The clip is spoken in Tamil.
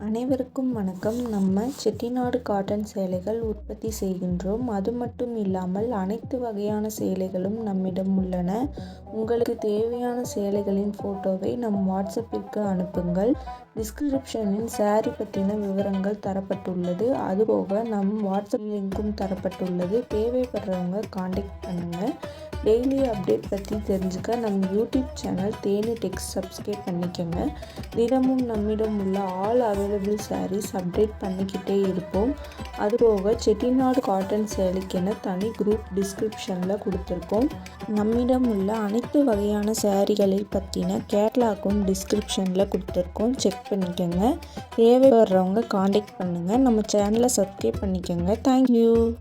அனைவருக்கும் வணக்கம். நம்ம செட்டிநாடு காட்டன் சேலைகள் உற்பத்தி செய்கின்றோம். அது மட்டும் இல்லாமல் அனைத்து வகையான சேலைகளும் நம்மிடம் உள்ளன. உங்களுக்கு தேவையான சேலைகளின் ஃபோட்டோவை நம் வாட்ஸ்அப்பிற்கு அனுப்புங்கள். டிஸ்கிரிப்ஷனில் சாரி பற்றின விவரங்கள் தரப்பட்டுள்ளது. அதுபோக நம் வாட்ஸ்அப் லிங்க்கும் தரப்பட்டுள்ளது. தேவைப்படுறவங்க காண்டாக்ட் பண்ணுங்கள். டெய்லி அப்டேட் பற்றி தெரிஞ்சுக்க நம்ம யூடியூப் சேனல் தேனி டெக்ஸ் சப்ஸ்கிரைப் பண்ணிக்கோங்க. தினமும் நம்மிடம் உள்ள ஆல் அவைலபிள் சாரீஸ் அப்டேட் பண்ணிக்கிட்டே இருப்போம். அதுபோக செட்டிநாடு காட்டன் சேலைக்கென தனி குரூப் டிஸ்கிரிப்ஷனில் கொடுத்துருக்கோம். நம்மிடம் உள்ள அனைத்து வகையான சாரீகளை பற்றின கேட்லாக்கும் டிஸ்கிரிப்ஷனில் கொடுத்துருக்கோம். செக் பண்ணிக்கோங்க. தேவைப்படுறவங்க காண்டாக்ட் பண்ணுங்கள். நம்ம சேனலை சப்ஸ்கிரைப் பண்ணிக்கோங்க. தேங்க்யூ.